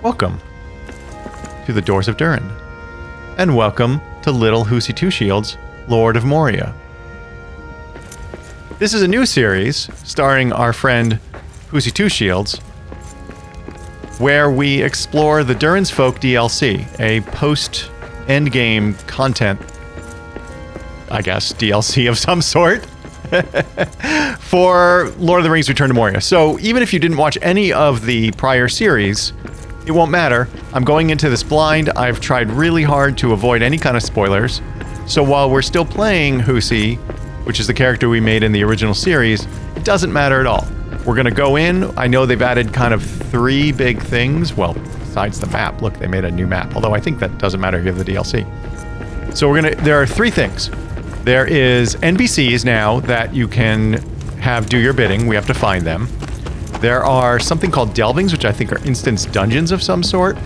Welcome to the Doors of Durin. And welcome to little Hoosie Two-Shields, Lord of Moria. This is a new series starring our friend Hoosie Two-Shields, where we explore the Durin's Folk DLC, a post-endgame content, I guess, DLC of some sort, for Lord of the Rings Return to Moria. So even if you didn't watch any of the prior series, it won't matter. I'm going into this blind. I've tried really hard to avoid any kind of spoilers. So while we're still playing Hoosie, which is the character we made in the original series, it doesn't matter at all. We're going to go in. I know they've added kind of 3 big things. Well, besides the map. Look, they made a new map. Although I think that doesn't matter if you have the DLC. So there are 3 things. There is NPCs now that you can do your bidding. We have to find them. There are something called delvings, which I think are instance dungeons of some sort.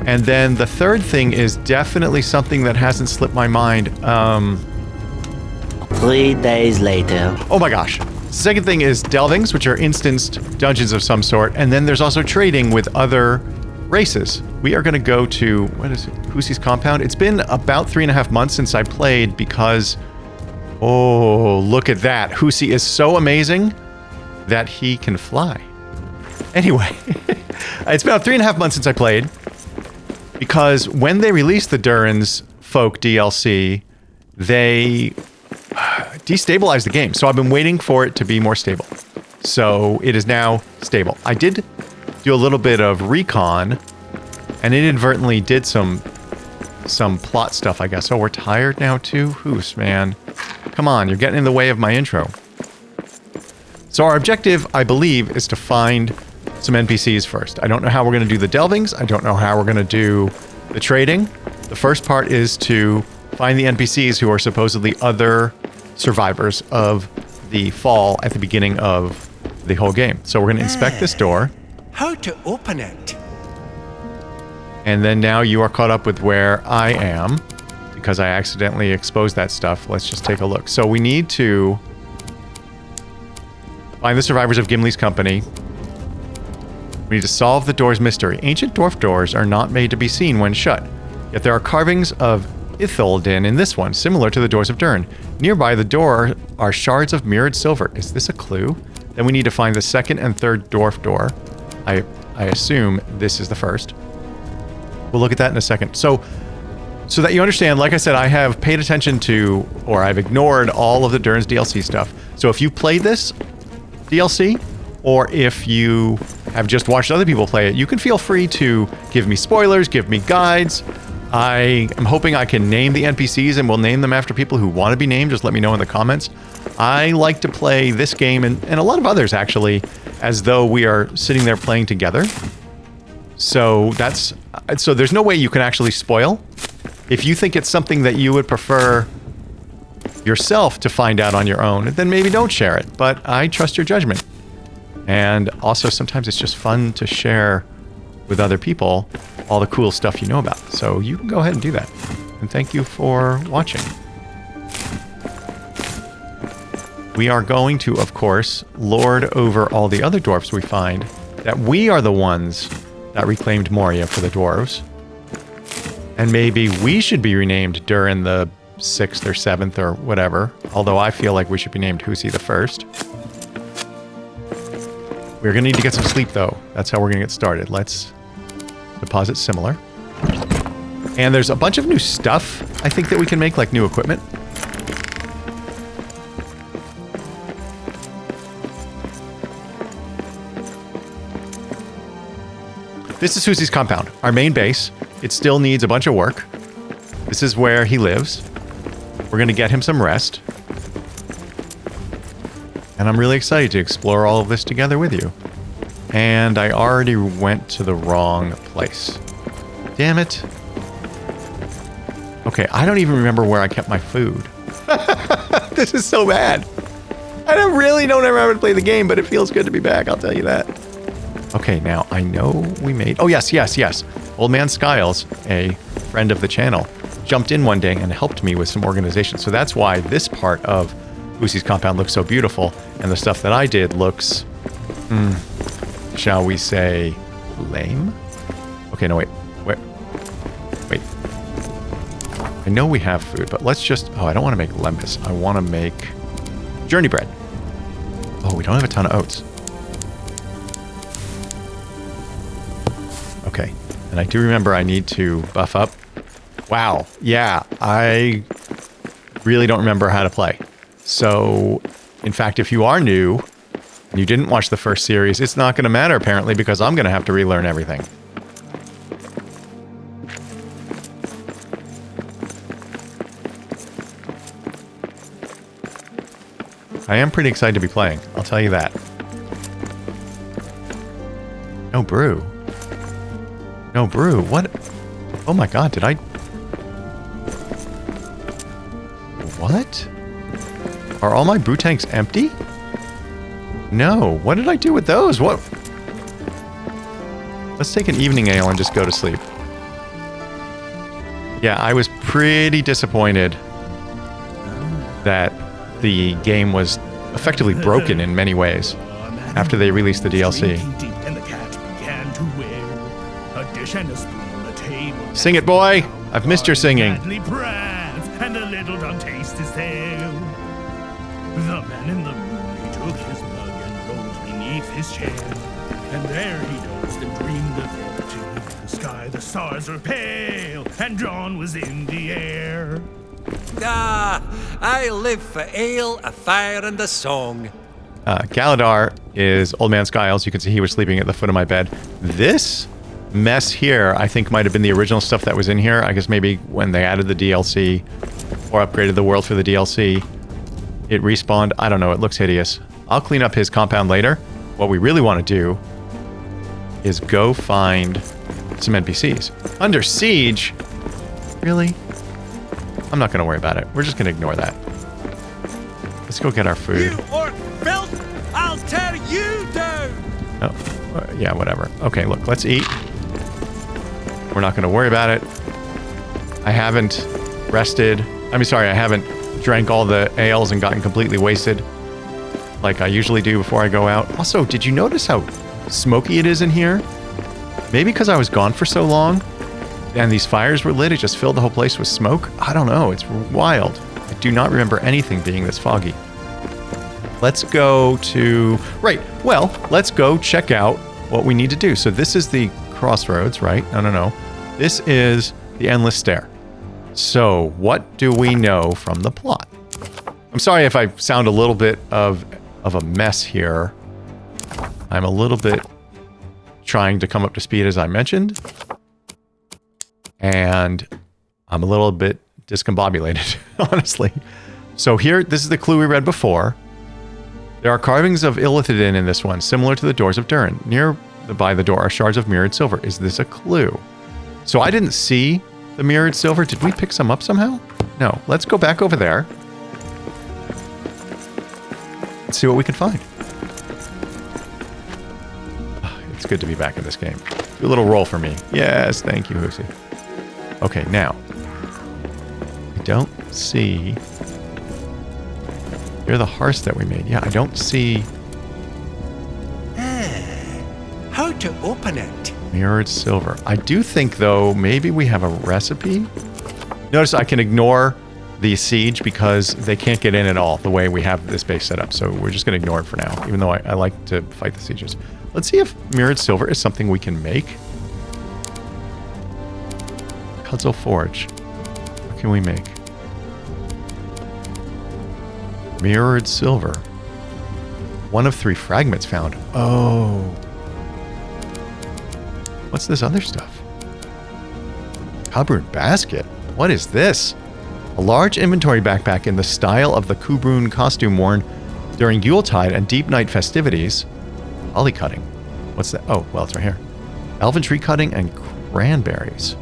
And then the third thing is definitely something that hasn't slipped my mind. 3 days later. Oh my gosh. The second thing is delvings, which are instanced dungeons of some sort. And then there's also trading with other races. We are going to go to, what is it, Hoosie's compound. It's been about 3.5 months since I played because, oh, look at that. Hoosie is so amazing that he can fly. Anyway, it's been about 3.5 months since I played because when they released the Durin's Folk DLC, they destabilized the game. So I've been waiting for it to be more stable. So it is now stable. I did do a little bit of recon and inadvertently did some plot stuff, I guess. Oh, we're tired now too? Hoos, man. Come on, you're getting in the way of my intro. So our objective, I believe, is to find some NPCs first. I don't know how we're going to do the delvings. I don't know how we're going to do the trading. The first part is to find the NPCs who are supposedly other survivors of the fall at the beginning of the whole game. So we're going to inspect this door. How to open it? And then now you are caught up with where I am because I accidentally exposed that stuff. Let's just take a look. So we need to find the survivors of Gimli's company. We need to solve the door's mystery. Ancient dwarf doors are not made to be seen when shut. Yet there are carvings of Ithildin in this one, similar to the doors of Durin. Nearby the door are shards of mirrored silver. Is this a clue? Then we need to find the second and third dwarf door. I assume this is the first. We'll look at that in a second. So that you understand, like I said, I have paid attention to, or I've ignored all of the Durin's DLC stuff. So if you played this DLC, or if you have just watched other people play it, you can feel free to give me spoilers, give me guides. I am hoping I can name the NPCs and we'll name them after people who want to be named. Just let me know in the comments. I like to play this game and a lot of others actually as though we are sitting there playing together. So there's no way you can actually spoil. If you think it's something that you would prefer yourself to find out on your own, then maybe don't share it. But I trust your judgment. And also sometimes it's just fun to share with other people all the cool stuff you know about. So you can go ahead and do that. And thank you for watching. We are going to, of course, lord over all the other dwarfs we find, that we are the ones that reclaimed Moria for the dwarves. And maybe we should be renamed Durin the 6th or 7th or whatever. Although I feel like we should be named Hoosie the 1st. We're going to need to get some sleep, though. That's how we're going to get started. Let's deposit similar. And there's a bunch of new stuff, I think, that we can make, like new equipment. This is Hoosie's compound, our main base. It still needs a bunch of work. This is where he lives. We're going to get him some rest. And I'm really excited to explore all of this together with you. And I already went to the wrong place. Damn it. Okay, I don't even remember where I kept my food. This is so bad. I really don't remember how to play the game, but it feels good to be back, I'll tell you that. Okay, now I know we made... Oh, yes. Old Man Skiles, a friend of the channel, jumped in one day and helped me with some organization. So that's why this part of Hoosie's compound looks so beautiful, and the stuff that I did looks, shall we say, lame. Okay, no, wait. I know we have food, but let's just... Oh, I don't want to make lembas. I want to make journey bread. Oh, we don't have a ton of oats. Okay. And I do remember I need to buff up. Wow. Yeah, I really don't remember how to play. So, in fact, if you are new and you didn't watch the first series, it's not going to matter, apparently, because I'm going to have to relearn everything. I am pretty excited to be playing, I'll tell you that. No brew. No brew, what? Oh my god, did I... What? Are all my brew tanks empty? No, what did I do with those? What? Let's take an evening ale and just go to sleep. Yeah, I was pretty disappointed that the game was effectively broken in many ways after they released the DLC. Sing it, boy! I've missed your singing. And a little don't taste his tail. The man in the moon, he took his mug and rolled beneath his chair. And there he dozed and dreamed of empty. The sky, the stars were pale, and dawn was in the air. Ah, I live for ale, a fire, and a song. Galadar is Old Man Skiles. You can see he was sleeping at the foot of my bed. This mess here, I think, might have been the original stuff that was in here. I guess maybe when they added the DLC or upgraded the world for the DLC, it respawned. I don't know. It looks hideous. I'll clean up his compound later. What we really want to do is go find some NPCs. Under siege? Really? I'm not going to worry about it. We're just going to ignore that. Let's go get our food. You orc filth! I'll tear you down! Oh, yeah, whatever. Okay, look, let's eat. We're not going to worry about it. I haven't rested. I haven't drank all the ales and gotten completely wasted like I usually do before I go out. Also, did you notice how smoky it is in here? Maybe because I was gone for so long and these fires were lit, it just filled the whole place with smoke? I don't know. It's wild. I do not remember anything being this foggy. Let's go to... Right. Well, let's go check out what we need to do. So this is the crossroads, right? No. This is the endless stair. So what do we know from the plot? I'm sorry if I sound a little bit of a mess here. I'm a little bit trying to come up to speed, as I mentioned. And I'm a little bit discombobulated, honestly. So here, this is the clue we read before. There are carvings of Ithildin in this one, similar to the doors of Durin. Nearby the door are shards of mirrored silver. Is this a clue? So I didn't see the mirrored silver. Did we pick some up somehow? No. Let's go back over there. Let's see what we can find. It's good to be back in this game. Do a little roll for me. Yes, thank you, Hoosie. Okay, now. I don't see... You're the hearse that we made. Yeah, I don't see... How to open it? Mirrored silver. I do think, though, maybe we have a recipe. Notice I can ignore the siege because they can't get in at all the way we have this base set up. So we're just going to ignore it for now, even though I like to fight the sieges. Let's see if mirrored silver is something we can make. Cudzel Forge. What can we make? Mirrored silver. 1 of 3 fragments found. Oh. What's this other stuff? Covered basket. What is this? A large inventory backpack in the style of the Kubrun costume worn during Yuletide and Deep Night festivities. Holly cutting. What's that? Oh, well, it's right here. Elven tree cutting and cranberries.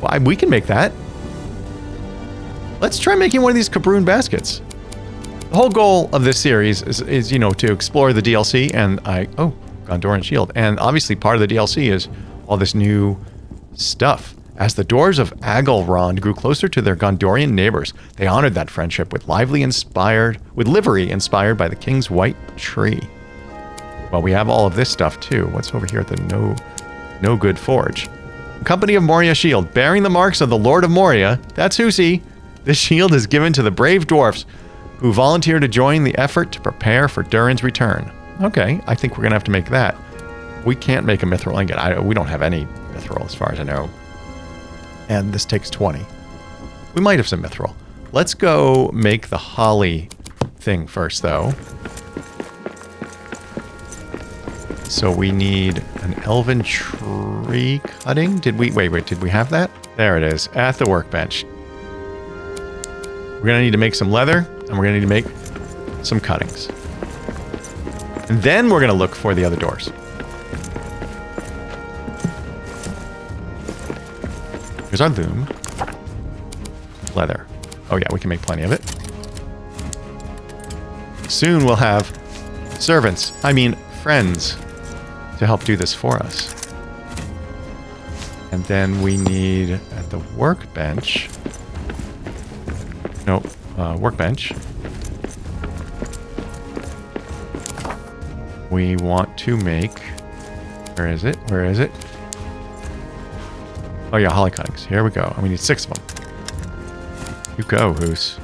Well, we can make that. Let's try making one of these Kubrun baskets. The whole goal of this series is you know, to explore the DLC and Gondorian Shield. And obviously part of the DLC is all this new stuff. As the doors of Agalrond grew closer to their Gondorian neighbors, they honored that friendship with livery inspired by the king's white tree. Well, we have all of this stuff too. What's over here at the no good forge? Company of Moria shield, bearing the marks of the Lord of Moria. That's Hoosie. This shield is given to the brave dwarfs who volunteer to join the effort to prepare for Durin's return. Okay, I think we're going to have to make that. We can't make a mithril ingot. We don't have any mithril as far as I know. And this takes 20. We might have some mithril. Let's go make the holly thing first, though. So we need an elven tree cutting. Did we... Wait, did we have that? There it is, at the workbench. We're going to need to make some leather, and we're going to need to make some cuttings. And then we're going to look for the other doors. Here's our loom. Leather. Oh yeah, we can make plenty of it. Soon we'll have servants, friends, to help do this for us. And then we need, at the workbench... No, workbench. We want to make... Where is it? Where is it? Oh yeah, holly cuttings. Here we go. And we need 6 of them. You go, Hoos.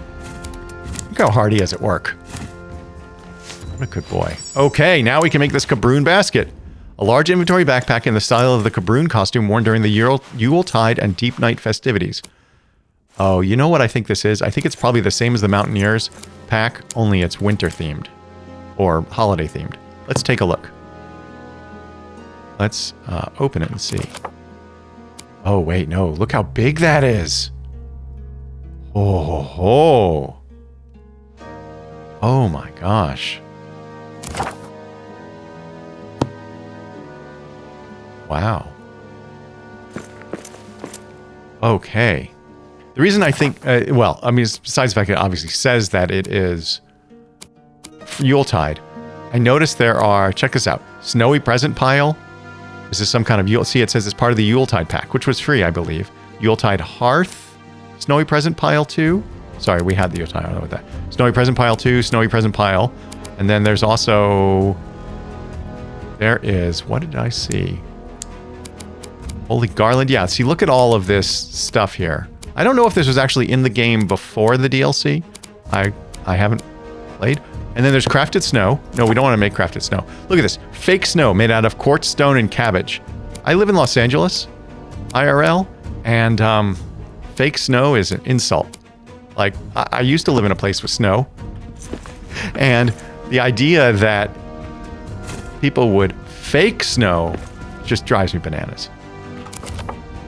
Look how hard he is at work. What a good boy. Okay, now we can make this Cabroon basket. A large inventory backpack in the style of the Cabroon costume worn during the Yuletide and Deep Night festivities. Oh, you know what I think this is? I think it's probably the same as the Mountaineers pack, only it's winter themed. Or holiday themed. Let's take a look. Let's open it and see. Oh, wait, no. Look how big that is. Oh, oh my gosh. Wow. Okay. The reason I think, besides the fact that it obviously says that it is Yuletide, I noticed there are, check this out, snowy present pile. This is some kind of Yule. See, it says it's part of the Yuletide pack, which was free, I believe. Yuletide hearth, snowy present pile 2. Sorry, we had the Yuletide. I don't know what that. Snowy present pile 2, snowy present pile, and then there's also. There is. What did I see? Holy garland. Yeah. See, look at all of this stuff here. I don't know if this was actually in the game before the DLC. I haven't played. And then there's crafted snow. No, we don't want to make crafted snow. Look at this. Fake snow made out of quartz stone and cabbage. I live in Los Angeles, IRL, and fake snow is an insult. Like, I used to live in a place with snow. And the idea that people would fake snow just drives me bananas.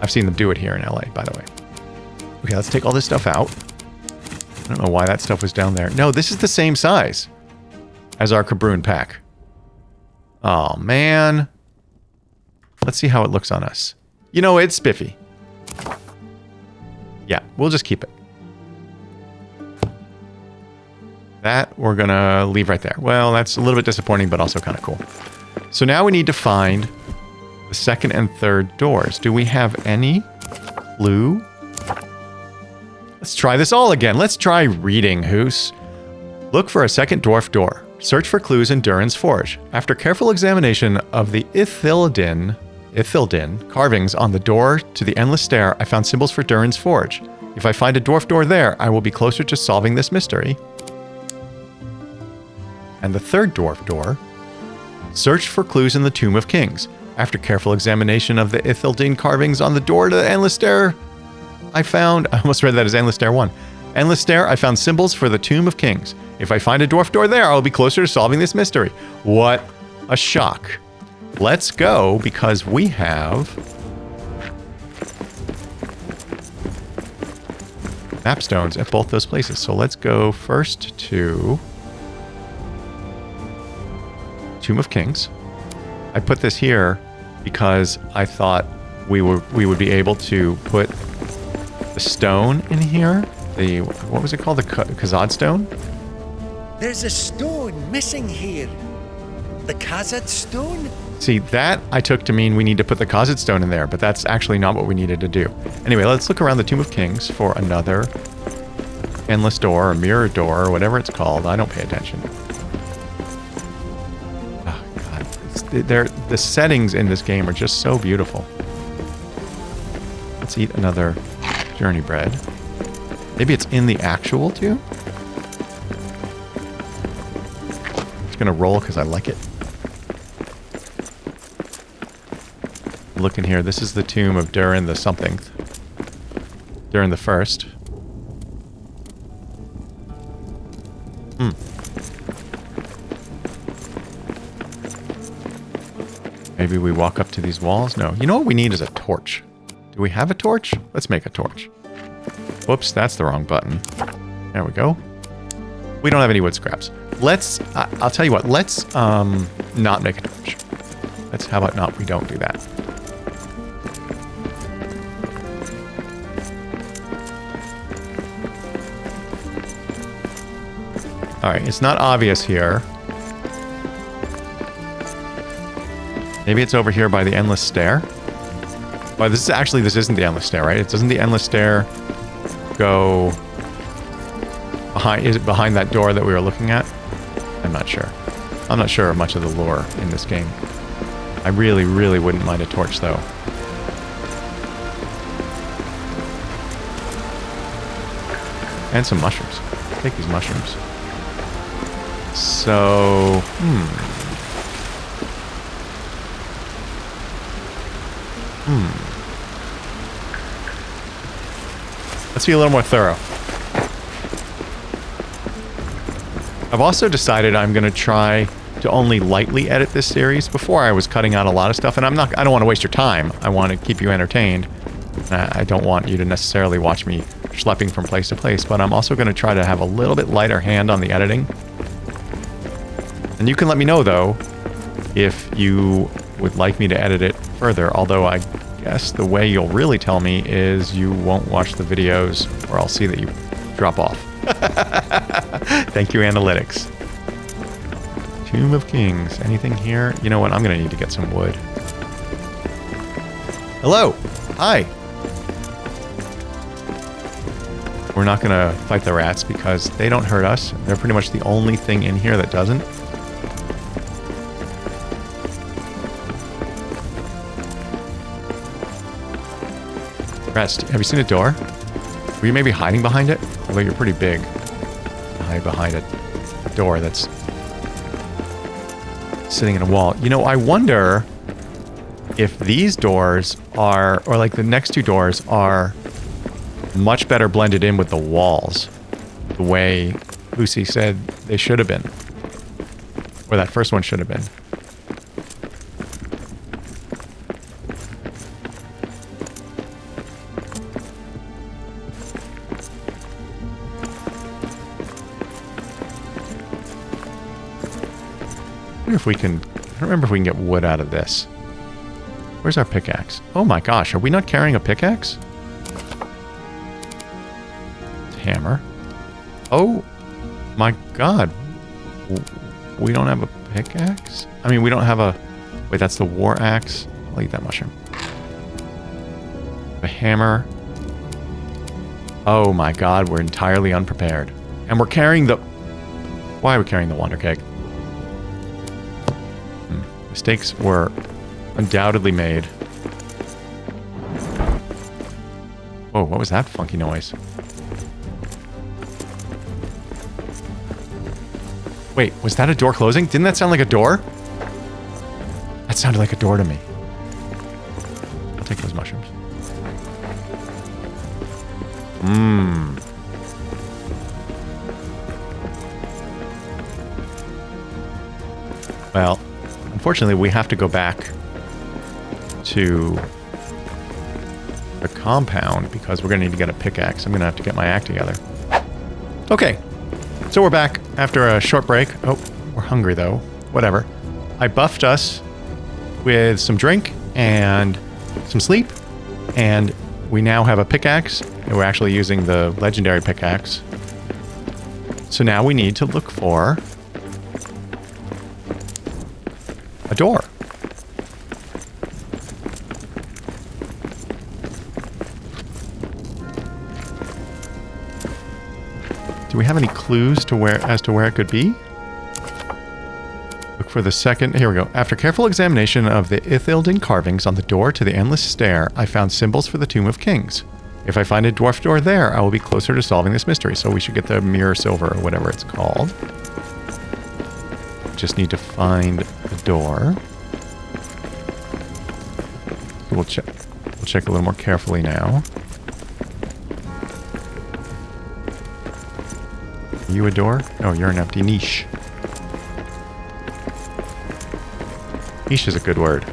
I've seen them do it here in LA, by the way. Okay, let's take all this stuff out. I don't know why that stuff was down there. No, this is the same size as our Cabroon pack. Oh, man. Let's see how it looks on us. You know, it's spiffy. Yeah, we'll just keep it. That we're going to leave right there. Well, that's a little bit disappointing, but also kind of cool. So now we need to find the second and third doors. Do we have any clue? Let's try this all again. Let's try reading, Hoos. Look for a second dwarf door. Search for clues in Durin's forge. After careful examination of the Ithildin carvings on the door to the endless stair, I found symbols for Durin's forge. If I find a dwarf door there, I will be closer to solving this mystery. And the third dwarf door. Search for clues in the Tomb of Kings. After careful examination of the Ithildin carvings on the door to the endless stair, I almost read that as Endless Stair 1. Endless Stair, I found symbols for the Tomb of Kings. If I find a dwarf door there, I'll be closer to solving this mystery. What a shock. Let's go, because we have map stones at both those places. So let's go first to Tomb of Kings. I put this here because I thought we would be able to put the stone in here. What was it called? The Khazad-dûm? There's a stone missing here. The Khazad-dûm? See, that I took to mean we need to put the Khazad-dûm in there, but that's actually not what we needed to do. Anyway, let's look around the Tomb of Kings for another endless door or mirror door or whatever it's called. I don't pay attention. Oh, God. the settings in this game are just so beautiful. Let's eat another journey bread. Maybe it's in the actual too? I'm just gonna roll because I like it. Look in here. This is the tomb of Durin the something. Durin the First. Hmm. Maybe we walk up to these walls? No. You know what we need is a torch. Do we have a torch? Let's make a torch. Whoops, that's the wrong button. There we go. We don't have any wood scraps. Let's, I'll tell you what, let's not make a torch. Let's, how about not, we don't do that. Alright, it's not obvious here. Maybe it's over here by the endless stair. Well, this isn't the endless stair, right? Doesn't the endless stair go behind, is it behind that door that we were looking at? I'm not sure. I'm not sure of much of the lore in this game. I really, really wouldn't mind a torch, though. And some mushrooms. Take these mushrooms. So, let's be a little more thorough. I've also decided I'm going to try to only lightly edit this series. Before I was cutting out a lot of stuff, and I don't want to waste your time. I want to keep you entertained. I don't want you to necessarily watch me schlepping from place to place, but I'm also going to try to have a little bit lighter hand on the editing. And you can let me know, though, if you would like me to edit it further, although I guess the way you'll really tell me is you won't watch the videos, or I'll see that you drop off. Thank you, analytics. Tomb of Kings. Anything here? You know what? I'm going to need to get some wood. Hello. Hi. We're not going to fight the rats because they don't hurt us. They're pretty much the only thing in here that doesn't. Rats, have you seen a door? Were you maybe hiding behind it? Although you're pretty big. Hide behind a door that's sitting in a wall. You know, I wonder if these doors are, or like the next two doors are much better blended in with the walls. The way Hoosie said they should have been. Or that first one should have been. If we can, I don't remember if we can get wood out of this. Where's our pickaxe? Oh my gosh, are we not carrying a pickaxe? Hammer. Oh my god. We don't have a pickaxe? I mean, we don't have a... Wait, that's the war axe? I'll eat that mushroom. A hammer. Oh my god, we're entirely unprepared. And we're carrying the... Why are we carrying the wonder keg? Mistakes were undoubtedly made. Whoa, what was that funky noise? Wait, was that a door closing? Didn't that sound like a door? That sounded like a door to me. I'll take those mushrooms. Well, unfortunately, we have to go back to the compound because we're going to need to get a pickaxe. I'm going to have to get my act together. Okay, so we're back after a short break. Oh, we're hungry though. Whatever. I buffed us with some drink and some sleep, and we now have a pickaxe, and we're actually using the legendary pickaxe. So now we need to look for a door. Do we have any clues to where, as to where it could be? Look for the second. Here we go. After careful examination of the Ithildin carvings on the door to the endless stair, I found symbols for the Tomb of Kings. If I find a dwarf door there, I will be closer to solving this mystery. So we should get the mirror silver or whatever it's called. Just need to find the door. We'll check. We'll check a little more carefully now. Are you a door? Oh, you're an empty niche. Niche is a good word.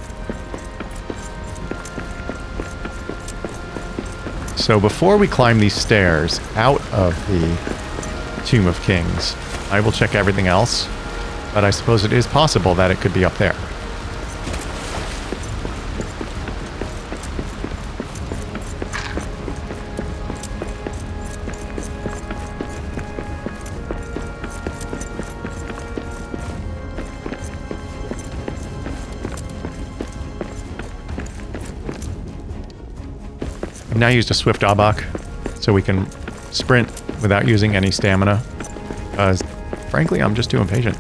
So before we climb these stairs out of the Tomb of Kings, I will check everything else, but I suppose it is possible that it could be up there. I've now used a swift abak, so we can sprint without using any stamina. Because, frankly, I'm just too impatient.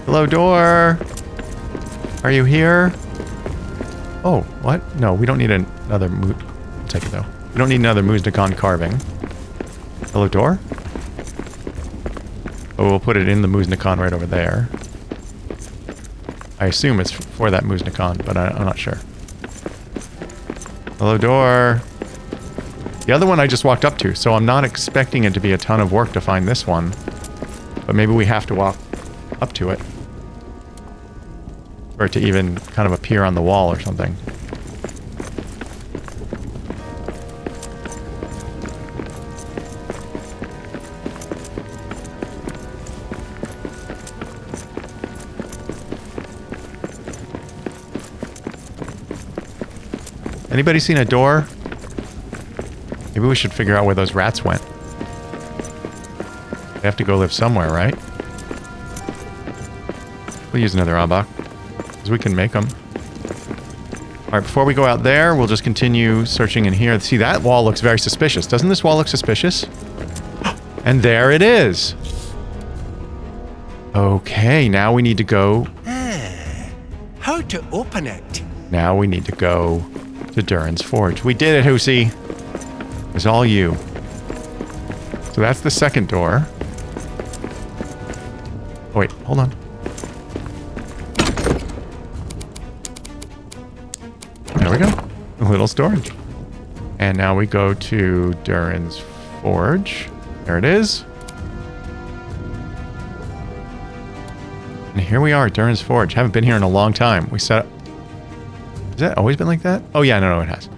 Hello, door! Are you here? Oh, what? No, we don't need another I'll take it, though. We don't need another Muzdakan carving. Hello, door? Oh, we'll put it in the Muzdakan right over there. I assume it's for that Muzdakan, but I'm not sure. Hello, door. The other one I just walked up to, so I'm not expecting it to be a ton of work to find this one. But maybe we have to walk up to it. For it to even kind of appear on the wall or something. Anybody seen a door? Maybe we should figure out where those rats went. They have to go live somewhere, right? We'll use another abak, because we can make them. Alright, before we go out there, we'll just continue searching in here. See, that wall looks very suspicious. Doesn't this wall look suspicious? And there it is! Okay, now we need to go... How to open it? Now we need to go to Durin's Forge. We did it, Hoosie! It's all you. So that's the second door. Oh, wait, hold on. There we go. A little storage. And now we go to Durin's Forge. There it is. And here we are at Durin's Forge. Haven't been here in a long time. We set up... Has that always been like that? Oh yeah, no, it has.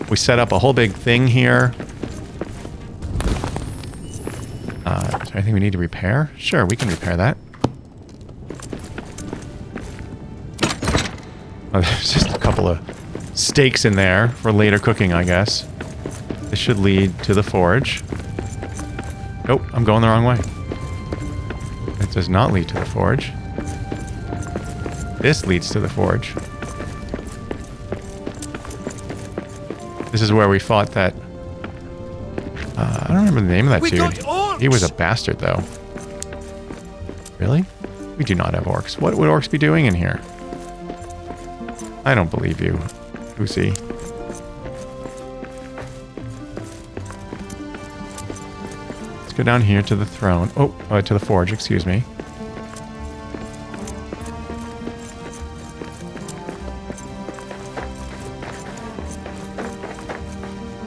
We set up a whole big thing here. Is there anything we need to repair? Sure, we can repair that. Oh, there's just a couple of steaks in there for later cooking, I guess. This should lead to the forge. Nope, I'm going the wrong way. It does not lead to the forge. This leads to the forge. This is where we fought that... I don't remember the name of that dude. He was a bastard, though. Really? We do not have orcs. What would orcs be doing in here? I don't believe you, Hoosie. Let's go down here to the throne. Oh, to the forge, excuse me.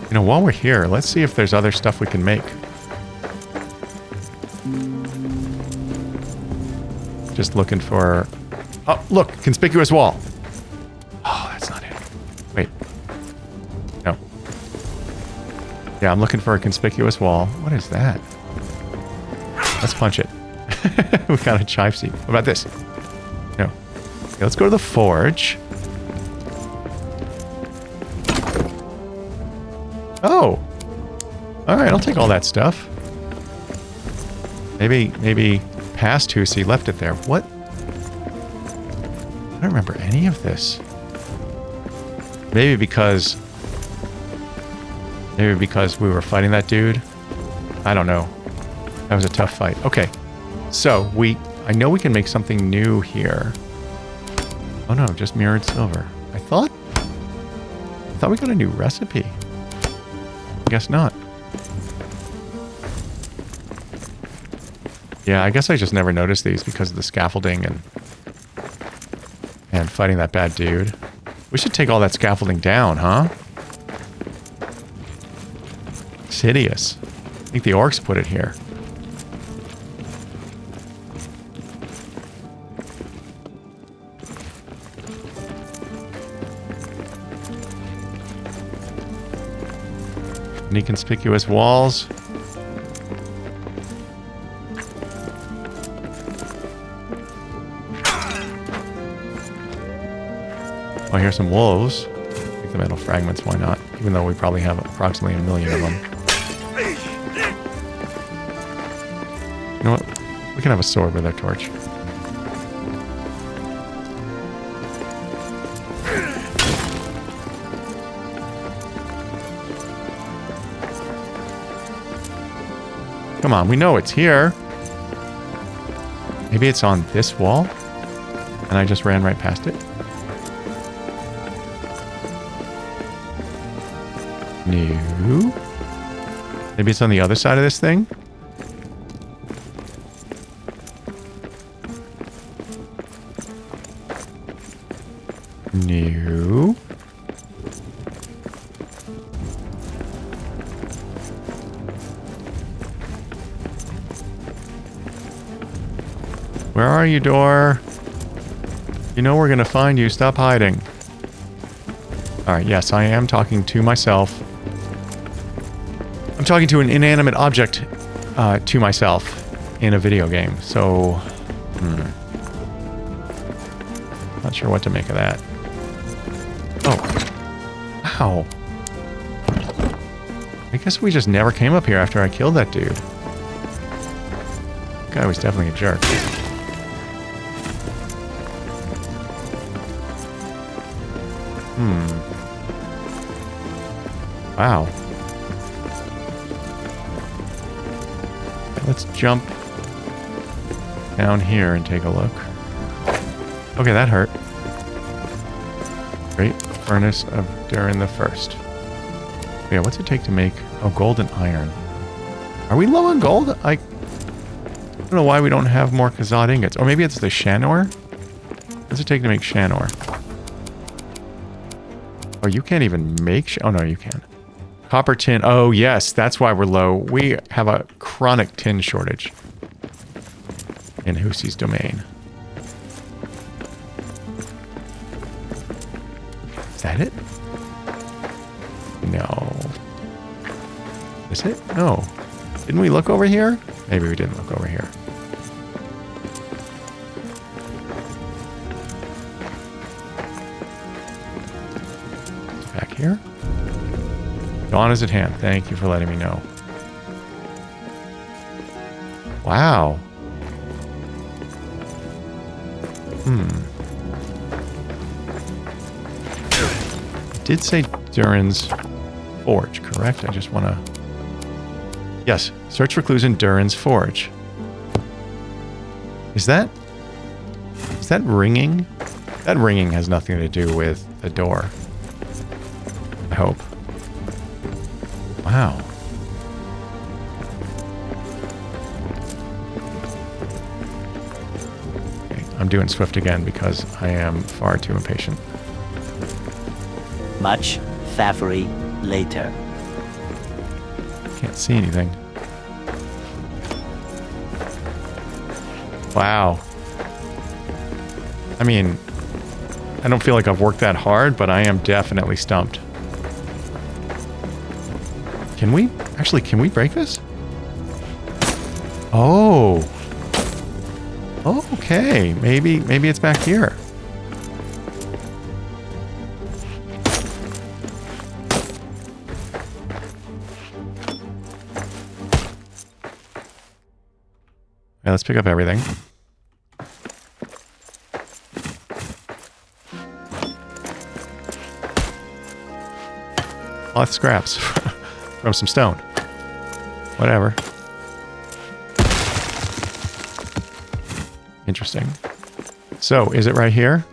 You know, while we're here, let's see if there's other stuff we can make. Just looking for... Oh, look! Conspicuous wall! Oh, that's not it. Wait. No. Yeah, I'm looking for a conspicuous wall. What is that? Let's punch it. We got a chive seed. What about this? No. Okay, let's go to the forge. Oh! Alright, I'll take all that stuff. Maybe past Hoosie left it there. What? I don't remember any of this. Maybe because we were fighting that dude. I don't know. That was a tough fight. Okay. So, I know we can make something new here. Oh no, just mirrored silver. I thought we got a new recipe. Guess not. Yeah, I guess I just never noticed these because of the scaffolding and fighting that bad dude. We should take all that scaffolding down, huh? It's hideous. I think the orcs put it here. Any conspicuous walls? Oh, here's some wolves. Take the metal fragments, why not? Even though we probably have approximately 1 million of them. You know what? We can have a sword with our torch. Come on, we know it's here. Maybe it's on this wall? And I just ran right past it? No. Maybe it's on the other side of this thing? No. Where are you, door? You know we're gonna find you. Stop hiding. Alright, yes, I am talking to myself. I'm talking to an inanimate object to myself in a video game, so... Not sure what to make of that. Oh. Ow. I guess we just never came up here after I killed that dude. That guy was definitely a jerk. Wow. Let's jump down here and take a look. Okay, that hurt. Great Furnace of Durin the First. Yeah, what's it take to make... Oh, gold and iron. Are we low on gold? I don't know why we don't have more Khazad ingots. Or maybe it's the Shanor? What's it take to make Shanor? Oh, you can't even make... Oh, no, you can. Copper tin. Oh, yes. That's why we're low. We have a chronic tin shortage in Hoosie's domain. Is that it? No. Is it? No. Didn't we look over here? Maybe we didn't look over here. Back here? Dawn is at hand. Thank you for letting me know. Wow. It did say Durin's Forge, correct? I just want to... Yes. Search for clues in Durin's Forge. Is that ringing? That ringing has nothing to do with the door. I hope. Wow. Okay, I'm doing Swift again because I am far too impatient. Much faffery later. Can't see anything. Wow. I mean, I don't feel like I've worked that hard, but I am definitely stumped. Can we? Actually, can we break this? Oh. Okay. Maybe it's back here. Okay, let's pick up everything. Oh, that's scraps from some stone. Whatever. Interesting. So, is it right here?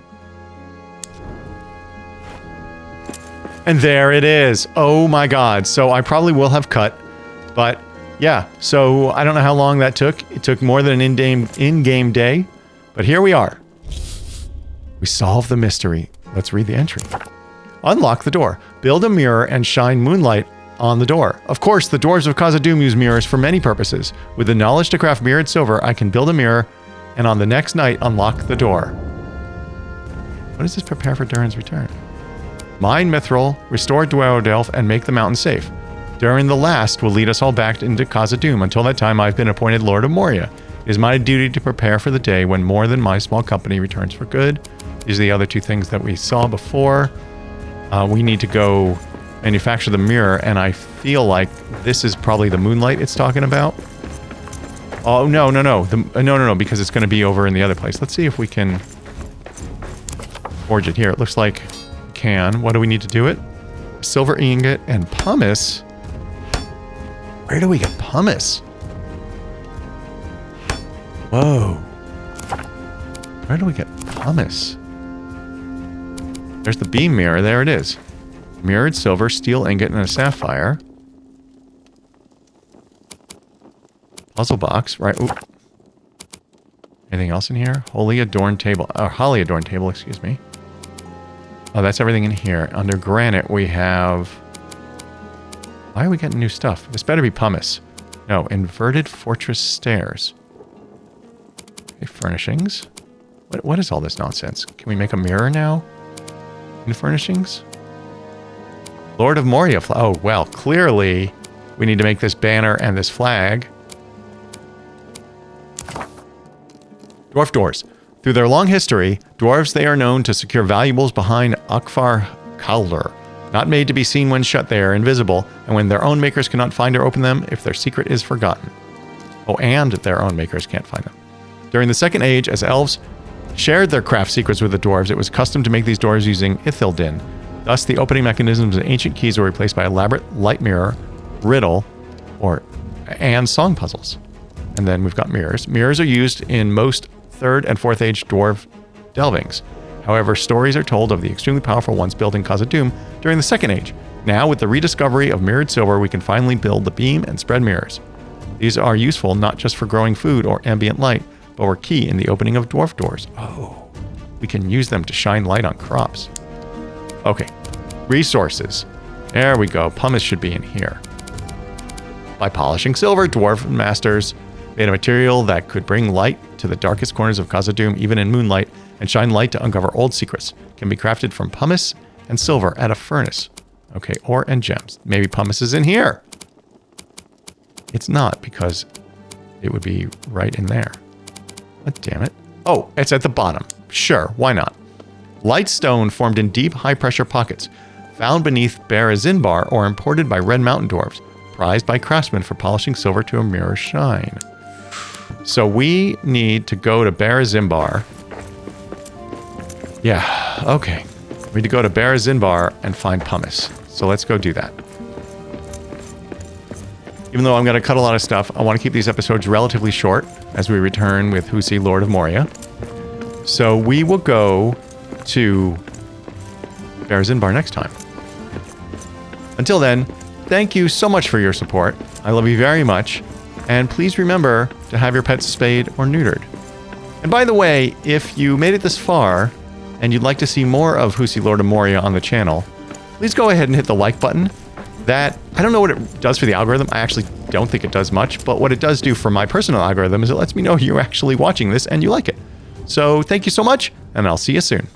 And there it is. Oh my god. So I probably will have cut, but yeah. So I don't know how long that took. It took more than an in-game day, but here we are. We solved the mystery. Let's read the entry. Unlock the door. Build a mirror and shine moonlight on the door. Of course, the dwarves of Khazad-dûm use mirrors for many purposes. With the knowledge to craft mirrored silver, I can build a mirror and on the next night unlock the door. What does this prepare for Durin's return? Mine Mithril, restore Dwarf, and make the mountain safe. Durin the Last will lead us all back into Khazad-dûm. Until that time, I've been appointed Lord of Moria. It is my duty to prepare for the day when more than my small company returns for good. These are the other two things that we saw before. We need to go manufacture the mirror, and I feel like this is probably the moonlight it's talking about. Oh, no, because it's going to be over in the other place. Let's see if we can forge it here. It looks like we can. What do we need to do it? Silver ingot and pumice. Where do we get pumice? Whoa. Where do we get pumice? There's the beam mirror. There it is. Mirrored silver, steel ingot, and a sapphire. Puzzle box, right? Ooh. Anything else in here? Holly adorned table. Oh, holly adorned table, excuse me. Oh, that's everything in here. Under granite, we have... Why are we getting new stuff? This better be pumice. No, inverted fortress stairs. Okay, furnishings. What is all this nonsense? Can we make a mirror now? In furnishings? Lord of Moria. Oh, well, clearly we need to make this banner and this flag. Dwarf doors. Through their long history, dwarves, they are known to secure valuables behind Akfar Kaldr. Not made to be seen when shut, they are invisible, and when their own makers cannot find or open them, if their secret is forgotten. Oh, and their own makers can't find them. During the Second Age, as elves shared their craft secrets with the dwarves, it was custom to make these doors using Ithildin. Thus, the opening mechanisms and ancient keys were replaced by elaborate light mirror, riddle, and song puzzles. And then we've got mirrors. Mirrors are used in most 3rd and 4th Age dwarf delvings. However, stories are told of the extremely powerful ones built in Khazad-dûm during the Second Age. Now, with the rediscovery of mirrored silver, we can finally build the beam and spread mirrors. These are useful not just for growing food or ambient light, but were key in the opening of dwarf doors. Oh, we can use them to shine light on crops. Okay, resources. There we go. Pumice should be in here. By polishing silver, dwarf masters made a material that could bring light to the darkest corners of Khazad-dûm, even in moonlight, and shine light to uncover old secrets. Can be crafted from pumice and silver at a furnace. Okay, ore and gems. Maybe pumice is in here. It's not, because it would be right in there. Oh, damn it. Oh, it's at the bottom. Sure, why not? Light stone formed in deep, high-pressure pockets, found beneath Barazinbar or imported by Red Mountain dwarves, prized by craftsmen for polishing silver to a mirror shine. So we need to go to Barazinbar. Yeah, okay. We need to go to Barazinbar and find pumice. So let's go do that. Even though I'm going to cut a lot of stuff, I want to keep these episodes relatively short as we return with Hoosie, Lord of Moria. So we will go to Barazinbar next time. Until then, thank you so much for your support. I love you very much. And please remember to have your pets spayed or neutered. And by the way, if you made it this far and you'd like to see more of Hoosie, Lord of Moria on the channel, please go ahead and hit the like button. That, I don't know what it does for the algorithm. I actually don't think it does much, but what it does do for my personal algorithm is it lets me know you're actually watching this and you like it. So thank you so much, and I'll see you soon.